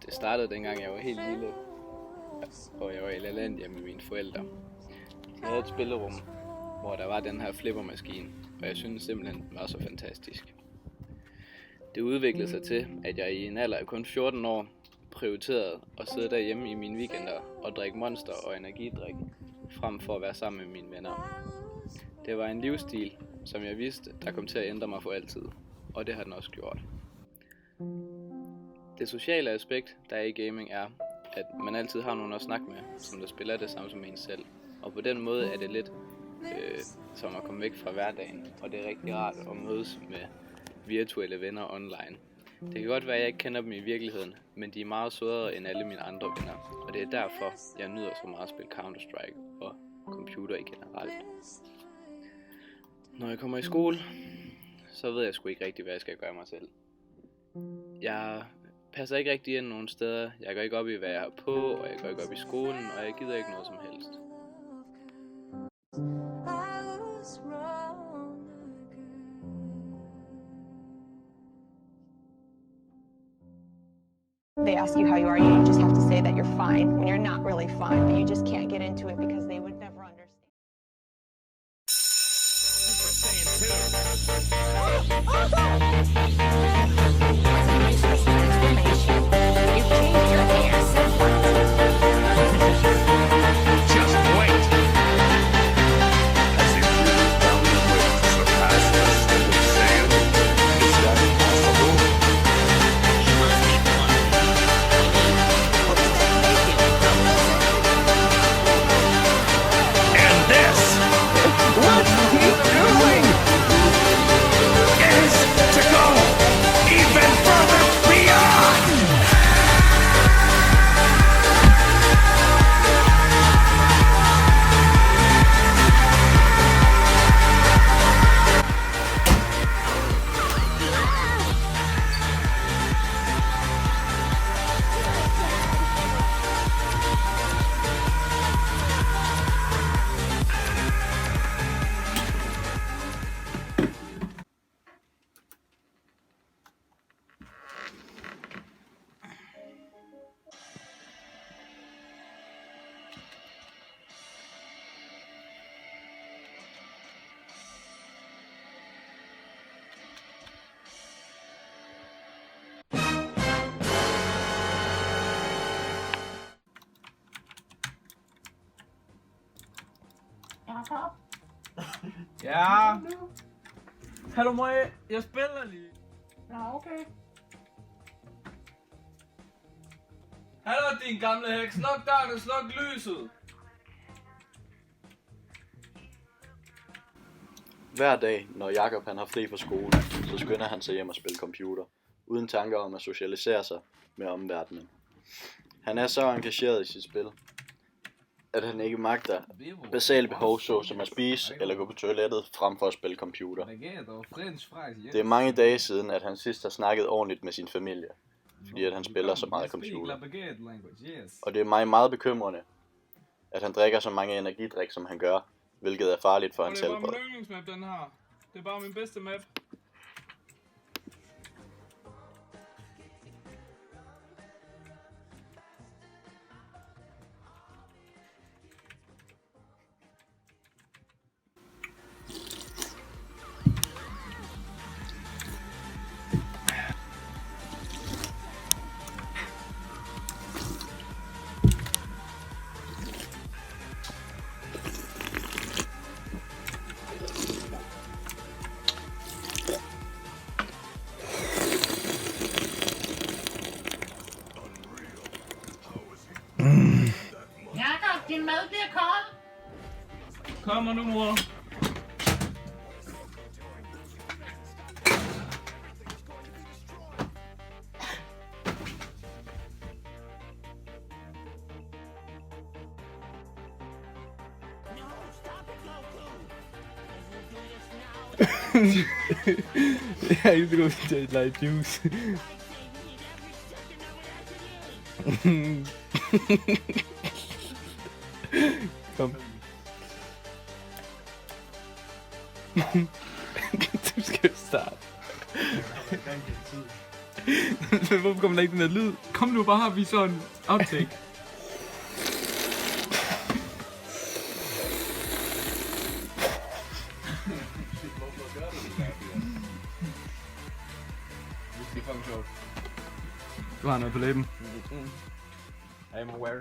Det startede dengang jeg var helt lille, og jeg var i LaLandia med mine forældre. Jeg havde et spillerum, hvor der var den her flippermaskine, og jeg synes simpelthen, den var så fantastisk. Det udviklede sig til, at jeg i en alder af kun 14 år prioriterede at sidde derhjemme i mine weekender og drikke Monster og energidrik, frem for at være sammen med mine venner. Det var en livsstil, som jeg vidste, der kom til at ændre mig for altid, og det har den også gjort. Det sociale aspekt, der er i gaming, er, at man altid har nogen at snakke med, som der spiller det samme som en selv. Og på den måde er det lidt som at komme væk fra hverdagen, og det er rigtig rart at mødes med virtuelle venner online. Det kan godt være, at jeg ikke kender dem i virkeligheden, men de er meget sødere end alle mine andre venner, og det er derfor, jeg nyder så meget at spille Counter-Strike og computer i generelt. Når jeg kommer i skole, så ved jeg sgu ikke rigtig, hvad jeg skal gøre mig selv. Jeg passer ikke rigtig ind nogen steder, jeg går ikke op i, hvad jeg har på, og jeg går ikke op i skolen, og jeg gider ikke noget som helst. They ask you how you are, you just have to say that you're fine when you're not really fine, but you just can't get into it because they would never understand. Ja. Hallo Marie, jeg spiller lige. Ja, okay. Hallo din gamle heks, sluk døren og sluk lyset. Hver dag, når Jakob han har fri fra skole, så skynder han sig hjem og spille computer, uden tanker om at socialisere sig med omverdenen. Han er så engageret i sit spil, at han ikke magter basale behov, såsom at spise eller gå på toilettet, frem for at spille computer. Det er mange dage siden, at han sidst har snakket ordentligt med sin familie, fordi at han spiller så meget computer. Og det er mig meget bekymrende, at han drikker så mange energidrik, som han gør, hvilket er farligt for hans helbred. Det er bare min yndlingsmap, den her. Det er bare min bedste map. Jakob, din mad bliver kold. Kommer nu, mor. Yeah, he's gonna taste like juice. Kom. Du skal starte. Hvorfor kommer der ikke den der lyd? Kom nu bare, vi så en optag. Du har noget på læben. I'm aware.